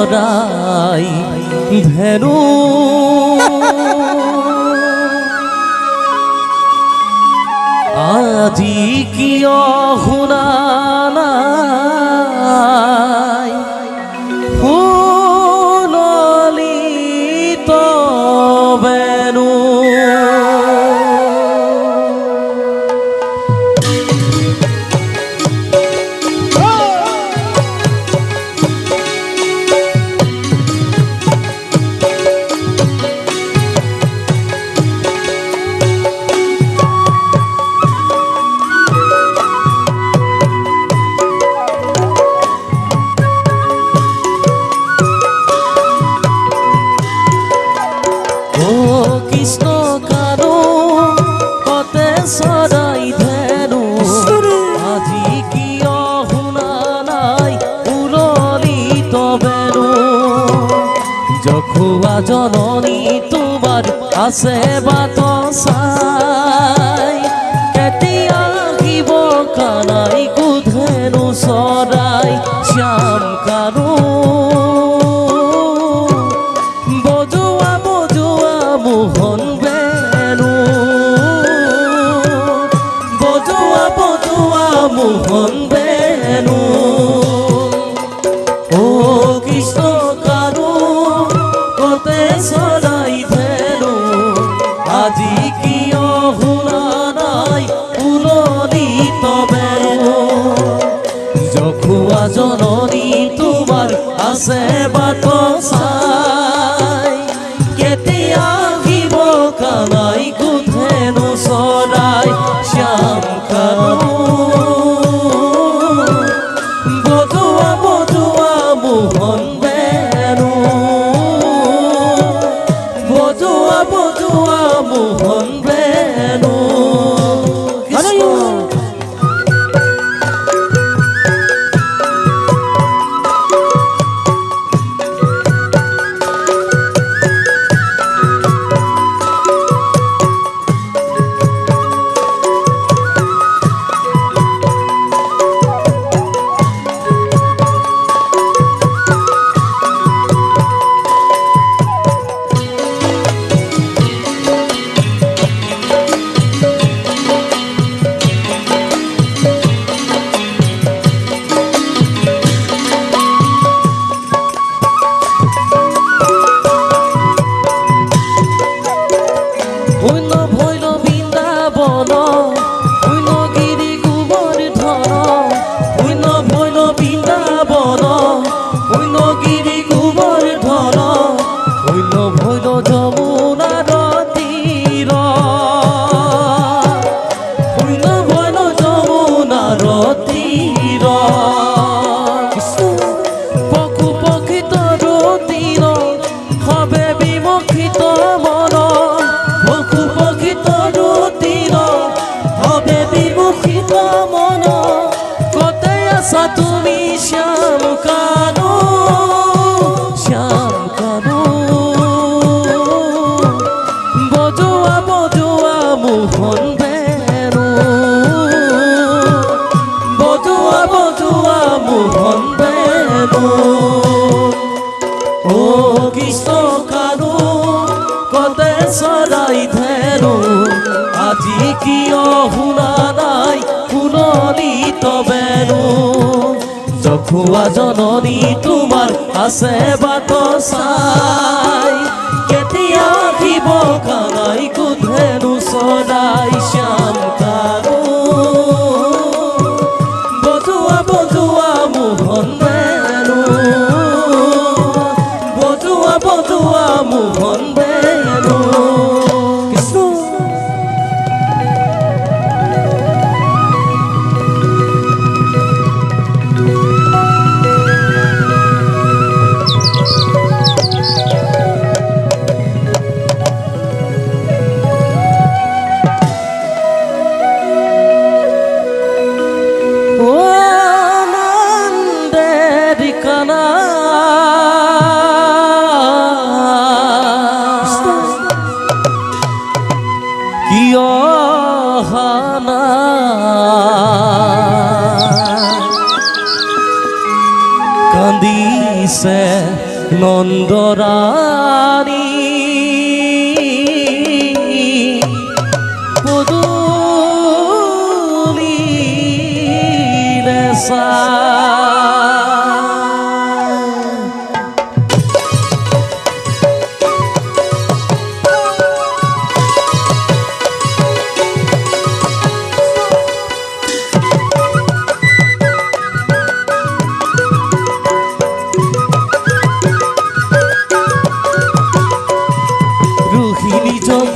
চৰাই ধেনু আজি কিয় শুনা নাই সুললিত বেণু কৃষ্ণ কানু কতে চৰাই ধেনু আজি কিয় শুনা নাই সুললিত বেণু যখুৱা জননী তোমাৰ আছে বাট চাই কেতিয়া আহিব কানাই ধেনু চৰাই শ্যাম কানু মোহন বেণু বজোৱা বজোৱা মোহন বেণু ও কৃষ্ণ কানু কতে চৰাই ধেনু আজি কিয় শুনা নাই সুললিত বেণু যখুৱা জননী তোমাৰ আছে বাট চাই কেতিয়া কানাই ধেনু চৰাই শ্যাম কানু বজোৱা বজোৱা মোহন বেণু বজোৱা বজোৱা মোহন বেণু তুমি শ্যাম কানু শ্যাম কানু বজোৱা বজোৱা মোহন বেণু বজোৱা বজোৱা মোহন বেণু ও কৃষ্ণ কানু কতে চৰাই ধেনু আজি কিয় শুনা নাই সুললিত বেণু যখুৱা জননী তোমাৰ আছে বাট চাই কেতিয়া আহিব কানাই ধেনু চৰাই শ্যাম কানু বজোৱা বজোৱা মোহন বেণু বজোৱা বজোৱা মোহন বেণু হানা কান্দিছে নন্দরানী পদূলিলে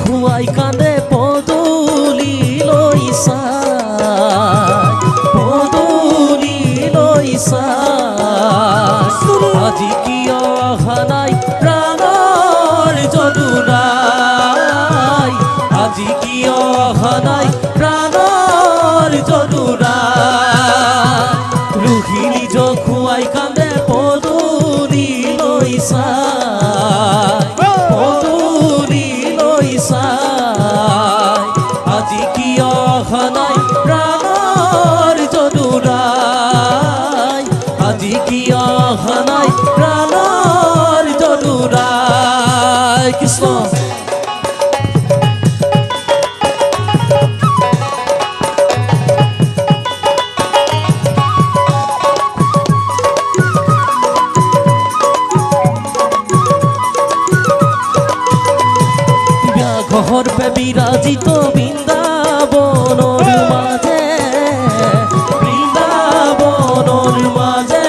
খুয়াই কান্দে পদূলি লইসা পদূলি লইসা আজি কি অহানাই প্রাণর জদুরাই আজি কি অহানাই প্রাণর জদুরাই রুহিলি খুয়াই কান্দে পদূলি লইসা আজি কি অহানাই প্রাণর জদুরাই আজি কি অহানাই প্রাণর জদুরাই কৃষ্ণ ঘর পে বিরাজিত বৃন্দাবনর মাঝে বৃন্দাবনর মাঝে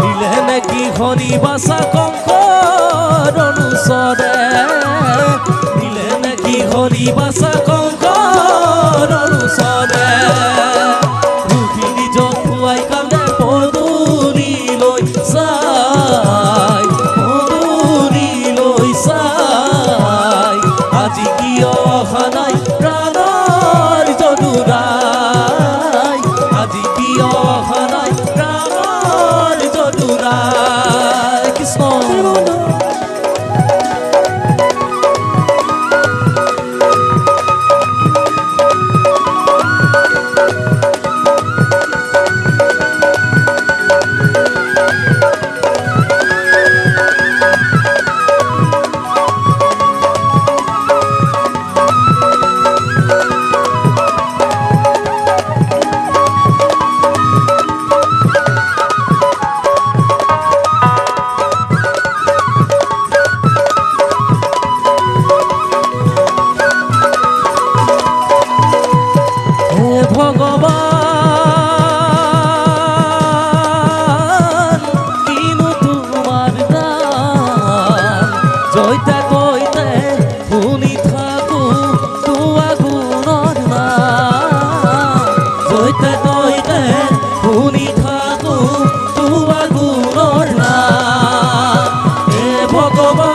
দিলে নাকি হরিবাসা কঙ্কর অনুসরে দিলে নাকি হরিবাসা কঙ্কর অনুসরে রুহিণী জখুয়াই কান্দে পদূলি লই সাই পদূলি লই সাই আজি কি অহানাই প্রাণর জদুরাই আজি কি অহানাই প্রাণর জদুরাই কৃষ্ণ ভগবান কিনু তোমার দান জয়তে কইতে শুনি থাকো তোয়া গুণর নাম জয়তে কইতে শুনি থাকো তোয়া গুণর নাম হে ভগবান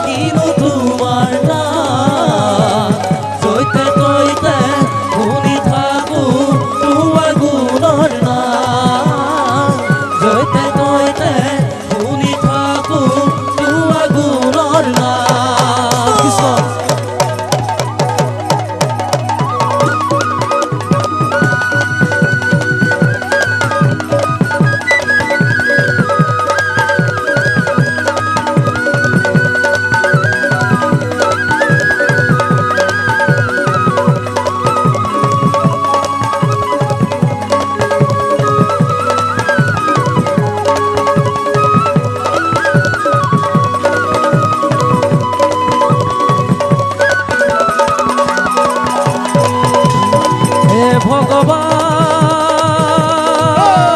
কিনু তোমার দান জয়তে কইতে শুনি থাকো তোয়া গুণর নাম জয়তে কইতে শুনি থাকো তোয়া গুণর নাম কৃষ্ণ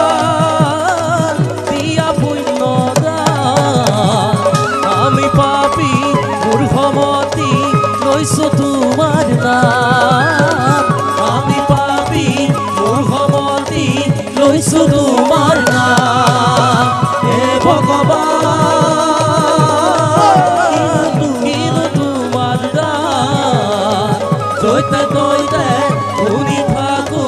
ভগবান দিয়া পুণ্য দান আমি পাপী মূর্খমতি লইছো তোমার নাম আমি পাপী মূর্খমতি লইছো তোমার নাম হে ভগবান কিন্তু তোমার দান জয়তে কইতে শুনি থাকো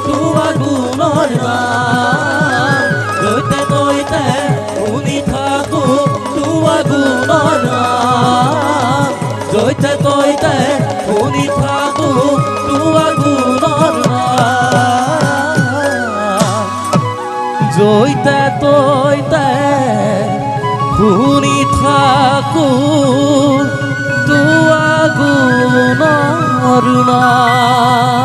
তোয়া গুণর নাম জয়তে কইতে শুনি থাকো তোয়া গুণর নাম জয়তে কইতে শুনি থাকো তোয়া গুণর নাম তৈতে তৈতে শুনি থাকো তোৱা গুণৰ নাম